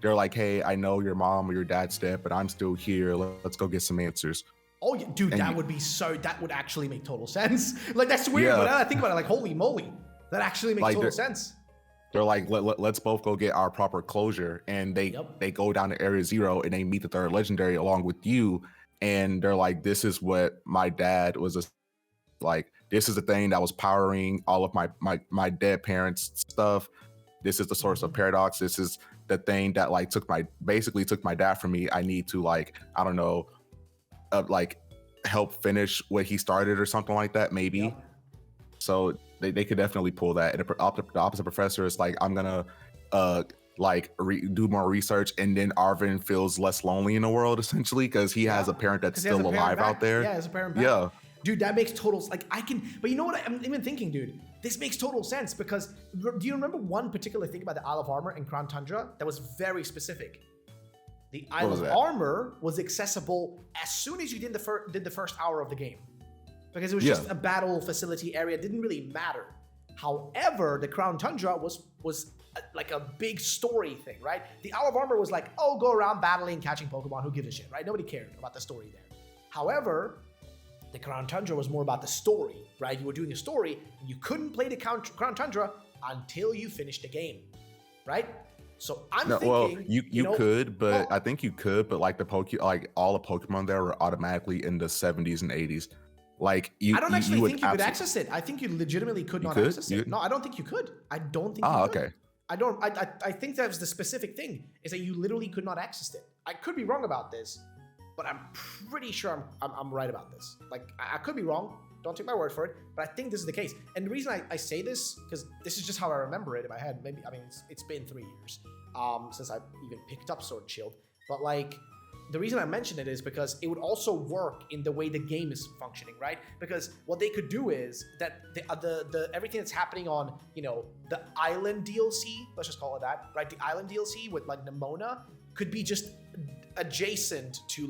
S2: They're like, hey, I know your mom or your dad's dead, but I'm still here. Let's go get some answers.
S1: Oh, yeah, dude, that would actually make total sense. Like, that's weird, but now I think about it, like, holy moly, that actually makes total sense.
S2: They're like, let's both go get our proper closure. And they go down to Area Zero and they meet the 3rd legendary along with you. And they're like, this is what my dad was like. This is the thing that was powering all of my dead parents' stuff. This is the source of Paradox. This is the thing that basically took my dad from me. I need to help finish what he started or something like that, maybe. Yep. So they could definitely pull that. And the opposite professor is like, I'm gonna do more research, and then Arvin feels less lonely in the world essentially because he has a parent that's still alive out there.
S1: Yeah, he has a parent back.
S2: Yeah.
S1: Dude, that makes total, but you know what I'm even thinking, dude? This makes total sense because do you remember one particular thing about the Isle of Armor in Crown Tundra that was very specific? The Isle of Armor was accessible as soon as you did the first hour of the game, because it was just a battle facility area. It didn't really matter. However, the Crown Tundra was like a big story thing, right? The Isle of Armor was like, oh, go around battling, catching Pokemon, who gives a shit, right? Nobody cared about the story there. However, the Crown Tundra was more about the story, right? You were doing a story, and you couldn't play the Crown Tundra until you finished the game, right? So I'm thinking,
S2: well, you could, but I think you could, but like all the Pokemon there were automatically in the 70s and 80s. Like
S1: I don't actually think you could access it. I think you legitimately could not access it. No, I don't think you could. I don't think. you could.
S2: Okay.
S1: I think that was the specific thing, is that you literally could not access it. I could be wrong about this, but I'm pretty sure I'm right about this. Like, I could be wrong. Don't take my word for it, but I think this is the case. And the reason I say this, because this is just how I remember it in my head. Maybe, it's been 3 years since I even picked up Sword and Shield. But like, the reason I mention it is because it would also work in the way the game is functioning, right? Because what they could do is that the everything that's happening on, the Island DLC, let's just call it that, right? The Island DLC with like Nemona could be just adjacent to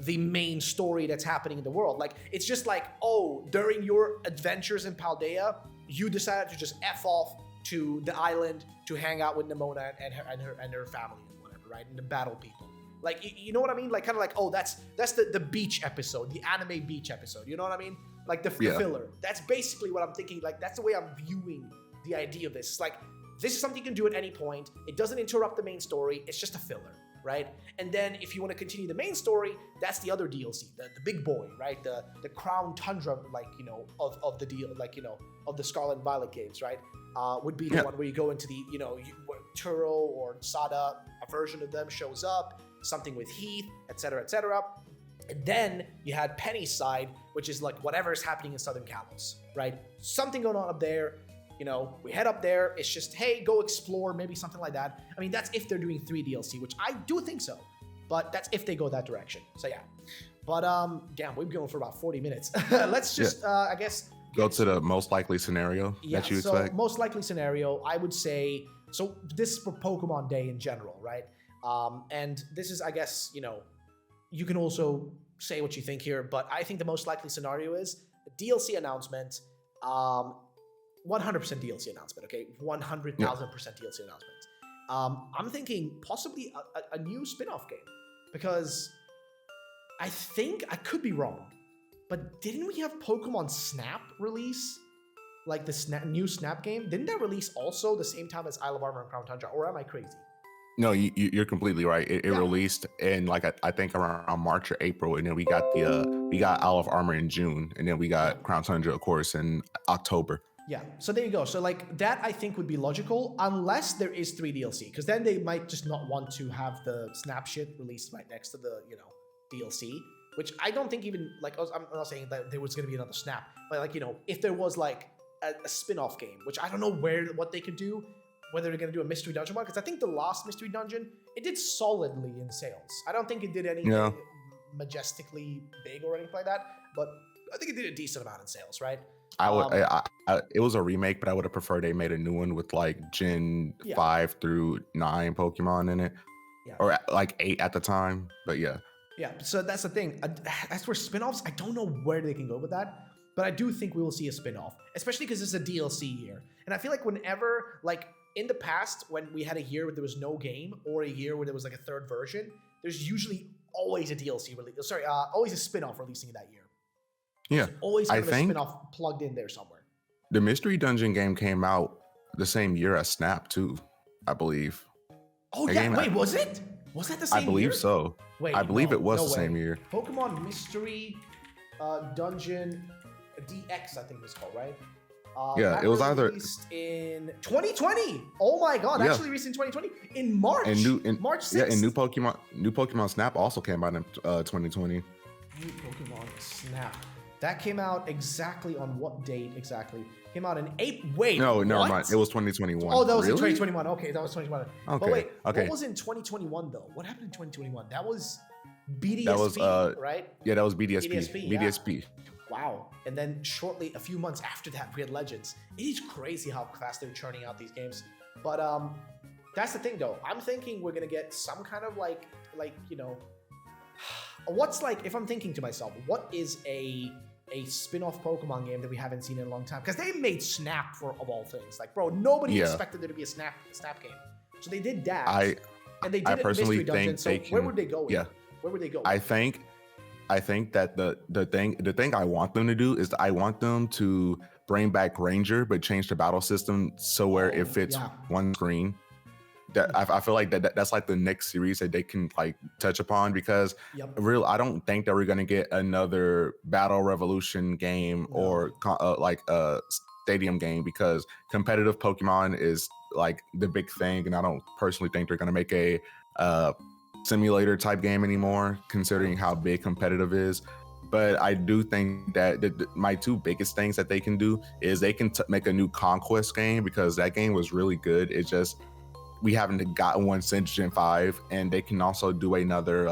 S1: the main story that's happening in the world. Like, it's just like, oh, during your adventures in Paldea, you decided to just F off to the island to hang out with Nemona and her family and whatever, right? And the battle people. Like, you know what I mean? Like, kind of like, oh, that's the beach episode, the anime beach episode. You know what I mean? Like the filler. That's basically what I'm thinking. Like, that's the way I'm viewing the idea of this. It's like, this is something you can do at any point. It doesn't interrupt the main story. It's just a filler. right? And then if you want to continue the main story, that's the other DLC, the big boy, right? The Crown Tundra, like, you know, of the deal, like, you know, of the Scarlet and Violet games, right? Would be the one where you go into the, you know, Turo or Sada, a version of them shows up, something with Heath, etc., etc. And then you had Penny's side, which is like whatever's happening in Southern Kalos, right? Something going on up there. You know, we head up there. It's just, hey, go explore, maybe something like that. I mean, that's if they're doing 3 DLC, which I do think so. But that's if they go that direction. So yeah. But damn, we've been going for about 40 minutes. Let's just, I guess,
S2: go to the most likely scenario that you expect.
S1: Most likely scenario, I would say. So this is for Pokemon Day in general, right? And this is, I guess, you know, you can also say what you think here, but I think the most likely scenario is a DLC announcement. 100% DLC announcement, okay? 100,000% DLC announcement. I'm thinking possibly a new spin-off game, because I think, I could be wrong, but didn't we have Pokemon Snap release? Like the new Snap game? Didn't that release also the same time as Isle of Armor and Crown Tundra, or am I crazy?
S2: No, you're completely right. It released in like I think around March or April, and then we got Isle of Armor in June, and then we got Crown Tundra, of course, in October.
S1: Yeah, so there you go. So like that, I think would be logical, unless there is 3 DLC, because then they might just not want to have the Snap shit released right next to the, you know, DLC, which I don't think even, like, I'm not saying that there was going to be another Snap, but like, you know, if there was like a spin-off game, which I don't know what they could do, whether they're going to do a mystery dungeon one, because I think the last mystery dungeon, it did solidly in sales. I don't think it did anything majestically big or anything like that, but I think it did a decent amount in sales, right?
S2: It was a remake, but I would have preferred they made a new one with like Gen 5 through 9 Pokemon in it, or like 8 at the time. But yeah,
S1: so that's the thing. As for spin-offs, I don't know where they can go with that, but I do think we will see a spin-off, especially because it's a DLC year. And I feel like whenever, like in the past, when we had a year where there was no game, or a year where there was like a 3rd version, there's usually always a DLC release. Sorry, always a spin-off releasing in that year.
S2: Yeah,
S1: there's always kind of a spin-off plugged in there somewhere.
S2: The Mystery Dungeon game came out the same year as Snap too, I believe.
S1: Oh yeah, wait, was it? Was that the same year?
S2: I believe so.
S1: Wait,
S2: I believe it was
S1: no
S2: the same year.
S1: Pokemon Mystery Dungeon DX, I think it was called, right?
S2: Yeah, it was either
S1: released in 2020. Oh my god, actually released in 2020 in March. March 6th.
S2: Yeah, and new Pokemon Snap also came out in 2020.
S1: New Pokemon Snap. That came out exactly on what date exactly? Came out in April. Wait,
S2: no, never mind. It was 2021.
S1: Oh, that was in 2021. Okay, that was 2021.
S2: Okay.
S1: But wait,
S2: okay.
S1: What was in 2021 though? What happened in 2021? That was BDSP,
S2: that was,
S1: right?
S2: Yeah, that was BDSP. BDSP.
S1: Wow. And then shortly, a few months after that, we had Legends. It is crazy how fast they're churning out these games. But that's the thing though. I'm thinking we're gonna get some kind of like you know, what's like, if I'm thinking to myself, what is a spin-off Pokemon game that we haven't seen in a long time? Because they made Snap of all things. Like, bro, nobody expected there to be a Snap game. So they did that. And they did it in Mystery Dungeon. So where would they go?
S2: Yeah.
S1: Where would they go?
S2: I think that the thing I want them to do is I want them to bring back Ranger, but change the battle system so where it fits one screen. That I feel like that's like the next series that they can like touch upon, because I don't think that we're gonna get another Battle Revolution game or like a stadium game, because competitive Pokemon is like the big thing, and I don't personally think they're gonna make a simulator type game anymore, considering how big competitive is. But I do think that my 2 biggest things that they can do is they can make a new Conquest game, because that game was really good. It's just we haven't gotten one since Gen 5, and they can also do another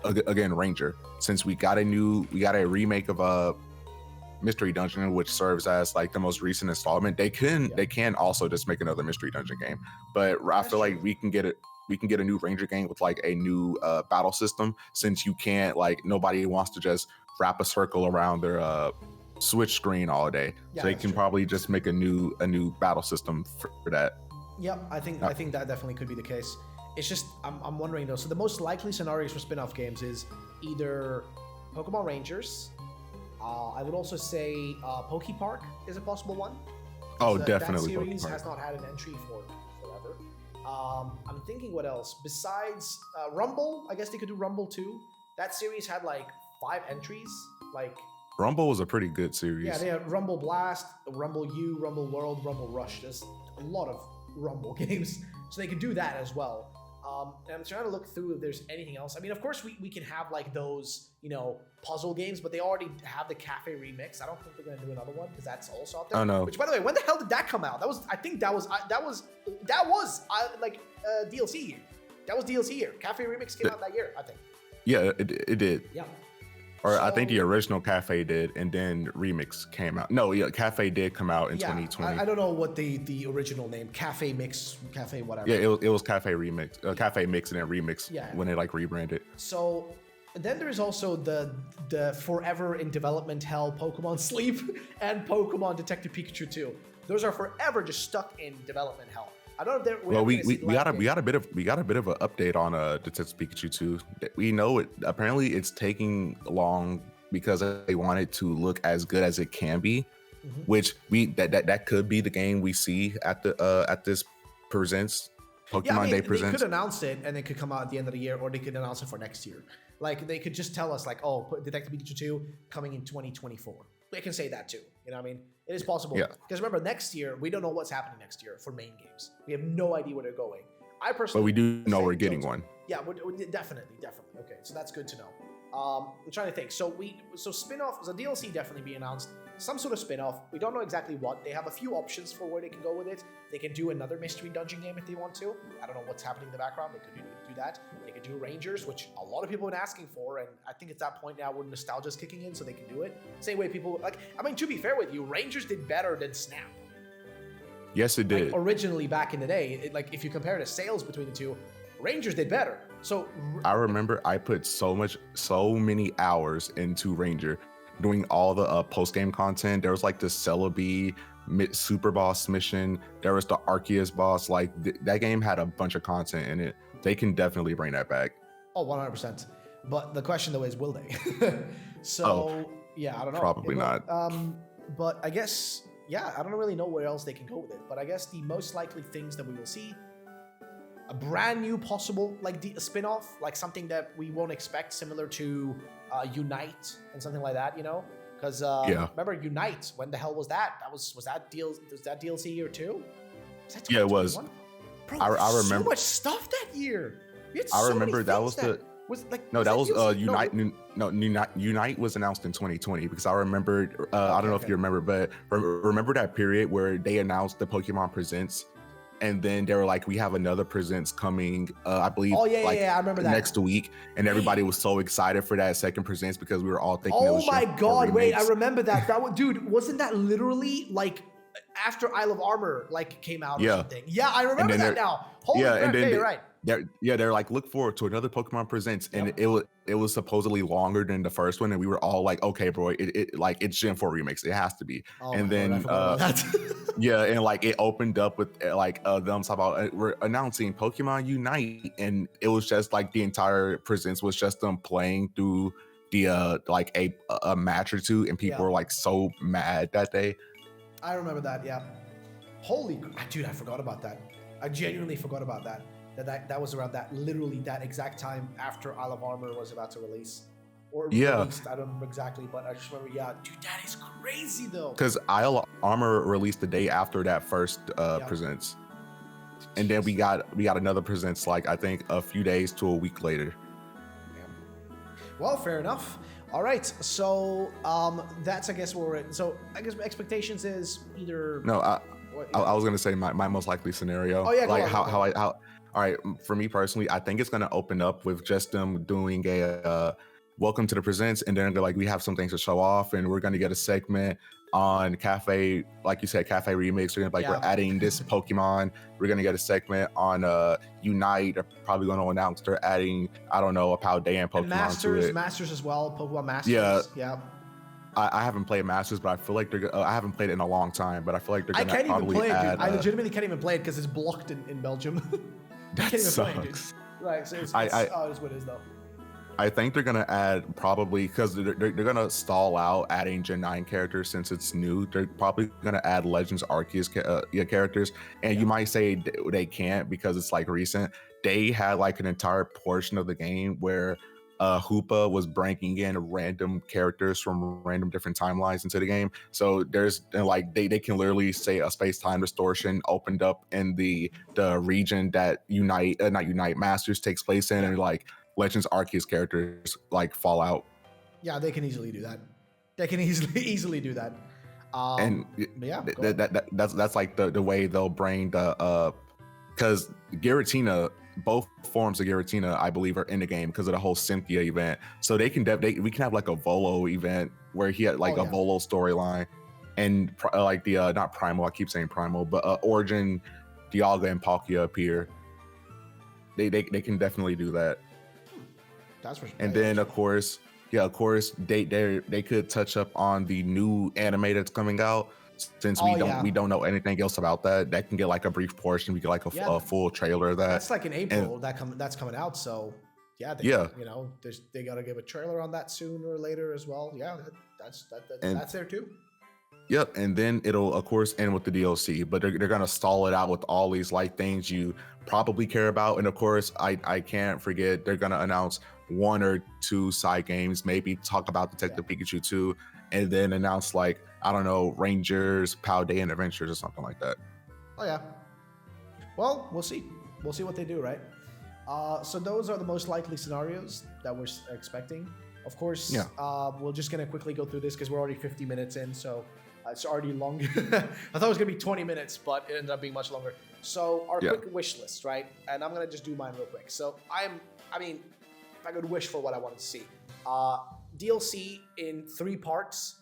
S2: again Ranger, since we got a remake of Mystery Dungeon, which serves as like the most recent installment. They can also just make another Mystery Dungeon game, but I feel like we can get a new Ranger game with like a new battle system, since you can't, like, nobody wants to just wrap a circle around their Switch screen all day. So they can probably just make a new battle system for that.
S1: Yep, I think that definitely could be the case. It's just I'm wondering though. So the most likely scenarios for spin-off games is either Pokemon Rangers. I would also say Poke Park is a possible one.
S2: Oh, definitely.
S1: That series has not had an entry for forever. I'm thinking what else besides Rumble. I guess they could do Rumble too. That series had like 5 entries. Like
S2: Rumble was a pretty good series.
S1: yeah, they had Rumble Blast, Rumble U, Rumble World, Rumble Rush. There's a lot of Rumble games, so they could do that as well. And I'm trying to look through if there's anything else. I mean, of course, we can have like those, puzzle games, but they already have the Cafe Remix. I don't think they're gonna do another one because that's also out there.
S2: Oh no!
S1: Which, by the way, when the hell did that come out? I think that was DLC year. That was DLC year. Cafe Remix came out that year, I think.
S2: Yeah, it did.
S1: Yeah.
S2: Or I think the original Cafe did, and then Remix came out. No, yeah, Cafe did come out in 2020.
S1: I don't know what the original name, Cafe Mix, Cafe whatever.
S2: Yeah, it was Cafe Remix, Cafe Mix and then Remix when they like rebranded.
S1: So then there is also the forever in development hell Pokemon Sleep and Pokemon Detective Pikachu 2. Those are forever just stuck in development hell. I don't know if they're
S2: we got a bit of an update on Detective Pikachu 2. We know apparently it's taking long because they want it to look as good as it can be, which that could be the game we see at this presents Pokemon Day presents.
S1: They could announce it and it could come out at the end of the year, or they could announce it for next year. Like they could just tell us like, oh, Detective Pikachu 2 coming in 2024. They can say that too. You know what I mean? It is possible.
S2: Yeah.
S1: Because remember, next year, we don't know what's happening next year for main games. We have no idea where they're going. I personally...
S2: But we do know we're getting one.
S1: Yeah, we're definitely. Okay, so that's good to know. I'm trying to think. So spin-off, so DLC definitely be announced. Some sort of spin-off. We don't know exactly what. They have a few options for where they can go with it. They can do another mystery dungeon game if they want to. I don't know what's happening in the background. They could do that. They could do Rangers, which a lot of people have been asking for, and I think it's that point now where nostalgia's kicking in, so they can do it. Same way people to be fair with you, Rangers did better than Snap.
S2: Yes, it did.
S1: Originally, back in the day, if you compare the sales between the two, Rangers did better. So
S2: I remember I put so many hours into Ranger, doing all the post-game content. There was like the Celebi super boss mission. There was the Arceus boss. Like that game had a bunch of content in it. They can definitely bring that back.
S1: Oh, 100%. But the question though is, will they? Yeah, I don't know.
S2: Probably not.
S1: But I guess, I don't really know where else they can go with it. But I guess the most likely things that we will see, a brand new possible spin-off, like something that we won't expect, similar to Unite and something like that, Because remember Unite? When the hell was that? Was that DLC year 2?
S2: Yeah, it was.
S1: Bro,
S2: I remember
S1: so much stuff that year.
S2: I remember that was Unite. Unite was announced in 2020 because I remember. I don't know if you remember, but remember that period where they announced the Pokemon Presents. And then they were like, we have another presents coming, I believe.
S1: Oh, I remember that.
S2: Next week. And everybody was so excited for that second presents because we were all thinking it was
S1: Oh my God, wait, I remember that. Dude, wasn't that literally after Isle of Armor came out or something? Yeah, I remember that now. Holy crap, you're right.
S2: They're like, look forward to another Pokemon Presents, and it was supposedly longer than the first one, and we were all like, okay, bro, it's Gen 4 remix, it has to be. And then and it opened up with them talking about we're announcing Pokemon Unite, and it was just like the entire Presents was just them playing through the a match or two, and people were like so mad that day.
S1: I remember that. Yeah. Holy dude, I forgot about that. I genuinely forgot about that. That was around literally that exact time after Isle of Armor was about to release. Or released, I don't remember exactly, but I just remember, dude, that is crazy though.
S2: Because Isle of Armor released the day after that first Presents. And then we got another Presents I think a few days to a week later.
S1: Yeah. Well, fair enough. All right, so that's I guess where we're at. So I guess expectations is either...
S2: No, I was gonna say my most likely scenario.
S1: Oh yeah,
S2: how all right, for me personally, I think it's going to open up with just them doing a welcome to the presents, and then they're like, we have some things to show off, and we're going to get a segment on Cafe, like you said, Cafe Remix. We're gonna we're adding this Pokemon. We're going to get a segment on Unite. They're probably going to announce they're adding, I don't know, a Paldean Pokemon to it.
S1: Masters as well, Pokemon Masters.
S2: Yeah. I haven't played Masters, but I feel like they're. I haven't played it in a long time, but I feel like they're going to probably add.
S1: I legitimately can't even play it because it's blocked in Belgium.
S2: That sucks.
S1: Right, so it's what it is though.
S2: I think they're gonna add probably because they're gonna stall out adding Gen 9 characters since it's new. They're probably gonna add Legends Arceus yeah, characters, and
S1: Yeah.
S2: you might say they can't because it's like recent. They had like an entire portion of the game where Hoopa was bringing in random characters from random different timelines into the game. So there's and like they can literally say a space time distortion opened up in the region that Unite not Unite Masters takes place in,
S1: Yeah.
S2: and like Legends Arceus characters like fall out.
S1: Yeah, they can easily do that. They can easily do that.
S2: And
S1: But yeah, go
S2: that's like the way they'll bring the because Giratina, both forms of Giratina, I believe, are in the game because of the whole Cynthia event. So they can we can have like a Volo event where he had like
S1: Oh,
S2: a
S1: yeah.
S2: Volo storyline, and like the not Primal, I keep saying Primal, but Origin, Dialga, and Palkia appear. They can definitely do that.
S1: That's for sure.
S2: And then of course, yeah, of course, they could touch up on the new anime that's coming out. Since
S1: Oh,
S2: we
S1: yeah.
S2: don't know anything else about that, that can get like a brief portion. We get like
S1: Yeah.
S2: a full trailer of that.
S1: That's like in April that's coming out. So yeah,
S2: Yeah.
S1: you know, they got to give a trailer on that sooner or later as well. Yeah,
S2: And-
S1: that's there too.
S2: Yep, and then it'll of course end with the DLC, but they're gonna stall it out with all these like things you probably care about, and of course I can't forget they're gonna announce one or two side games, maybe talk about Detective Pikachu 2, and then announce like I don't know Rangers, Paldean Adventures or something like that.
S1: Oh yeah. Well, we'll see. We'll see what they do, right? So those are the most likely scenarios that we're expecting. Of course,
S2: Yeah.
S1: We're just gonna quickly go through this because we're already 50 minutes in, so it's already long. I thought it was gonna be 20 minutes, but it ended up being much longer. So our quick wish list, right? And I'm gonna just do mine real quick. So I mean, if I could wish for what I wanted to see, DLC in 3 parts,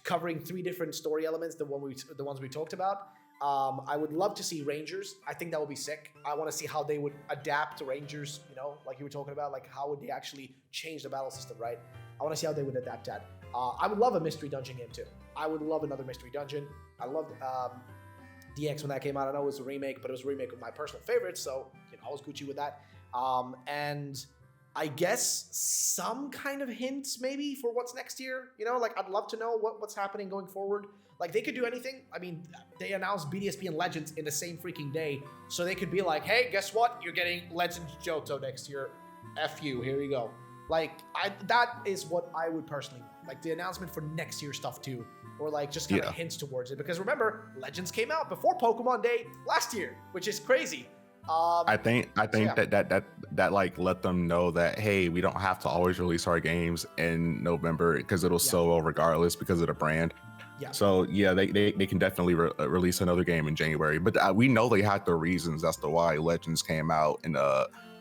S1: covering 3 different story elements. The ones we talked about. I would love to see Rangers. I think that would be sick. I want to see how they would adapt to Rangers, you know, like you were talking about, like how would they actually change the battle system, right? I want to see how they would adapt that. I would love a mystery dungeon game too. I would love another mystery dungeon. I loved DX when that came out. I know it was a remake, but it was a remake of my personal favorites, so you know I was Gucci with that. And I guess some kind of hints maybe for what's next year. You know, like I'd love to know what's happening going forward. Like they could do anything. I mean, they announced BDSP and Legends in the same freaking day, so they could be like, "Hey, guess what? You're getting Legends Johto next year. F you. Here you go." Like that is what I would personally like the announcement for next year's stuff too, or like just kind of hints towards it. Because remember, Legends came out before Pokemon Day last year, which is crazy.
S2: I think that like let them know that hey, we don't have to always release our games in November because it'll sell well regardless because of the brand.
S1: Yeah.
S2: So yeah, they can definitely release another game in January, but we know they had their reasons as to why Legends came out in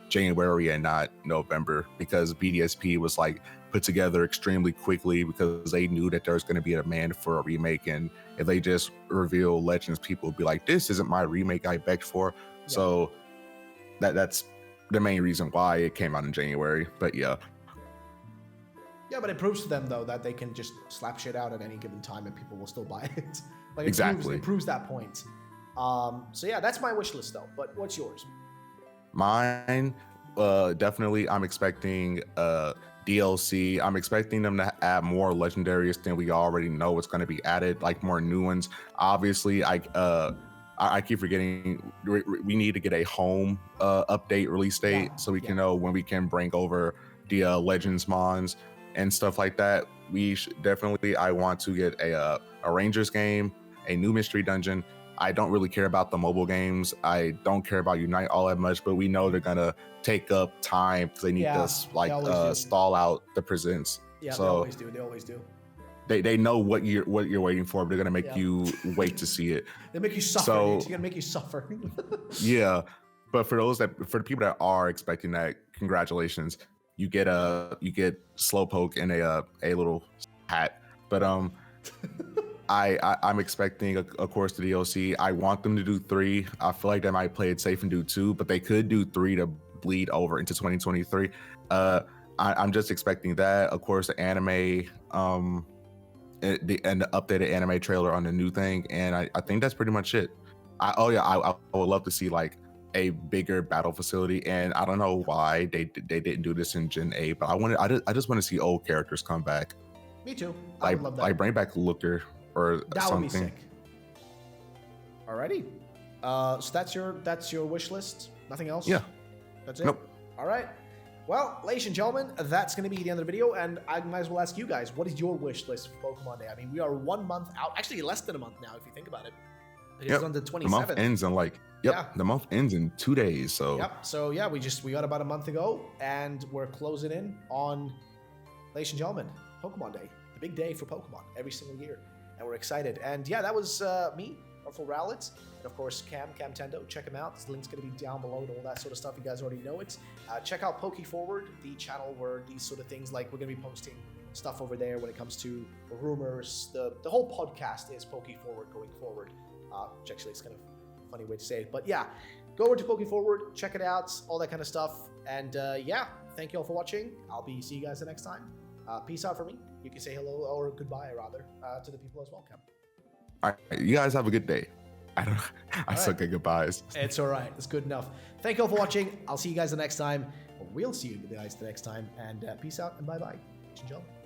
S2: January and not November, because BDSP was like put together extremely quickly because they knew that there was going to be a demand for a remake, and if they just reveal Legends, people would be like, "This isn't my remake I begged for." Yeah. So that's the main reason why it came out in January. But yeah.
S1: Yeah, but it proves to them though that they can just slap shit out at any given time and people will still buy it. Like it proves that point. So yeah, that's my wish list though. But what's yours?
S2: Mine, definitely. I'm expecting DLC. I'm expecting them to add more legendaries than we already know what's going to be added, like more new ones. Obviously, I keep forgetting we need to get a home update release date so we can know when we can bring over the Legends Mons and stuff like that. We definitely, I want to get a Rangers game, a new mystery dungeon. I don't really care about the mobile games. I don't care about Unite all that much, but we know they're gonna take up time because they need to like stall out the presents.
S1: Yeah,
S2: so
S1: they always do. They always do.
S2: They know what you're waiting for, but they're gonna make you wait to see it.
S1: They make you suffer. So, it's gonna make you suffer.
S2: Yeah, but for the people that are expecting that, congratulations. You get Slowpoke in a little hat, but I'm expecting, of course, the DLC. I want them to do 3. I feel like they might play it safe and do 2, but they could do 3 to bleed over into 2023. I'm just expecting that. Of course, the anime, and the updated anime trailer on the new thing, and I think that's pretty much it. I would love to see like a bigger battle facility, and I don't know why they didn't do this in Gen 8, but I just want to see old characters come back.
S1: Me too. I would love that.
S2: Like bring back Looker or
S1: That
S2: something.
S1: would be sick. Alrighty. So that's your wish list. Nothing else?
S2: Yeah.
S1: That's it?
S2: Nope.
S1: All right. Well, ladies and gentlemen, that's going to be the end of the video, and I might as well ask you guys, what is your wish list for Pokemon Day? I mean, we are 1 month out. Actually, less than a month now, if you think about it. It's on the 27th.
S2: The month ends in the month ends in 2 days. So
S1: Yep. So yeah, we got about a month ago, and we're closing in on, ladies and gentlemen, Pokemon Day, the big day for Pokemon every single year, and we're excited. And yeah, that was me, Artful Rowlet, and of course Cam Tendo. Check him out. This link's gonna be down below and all that sort of stuff. You guys already know it. Check out PokeForward, the channel where these sort of things, like we're gonna be posting stuff over there when it comes to rumors. The whole podcast is PokeForward going forward. Which actually is kind of a funny way to say it, but yeah, go over to PokeForward, check it out, all that kind of stuff, and yeah, thank you all for watching. See you guys the next time. Peace out for me. You can say hello or goodbye rather to the people as well, Cam.
S2: all right, you guys have a good day. I suck at goodbyes.
S1: It's all right. It's good enough. Thank you all for watching. I'll see you guys the next time. We'll see you guys the next time, and peace out and bye bye. Ladies and gentlemen.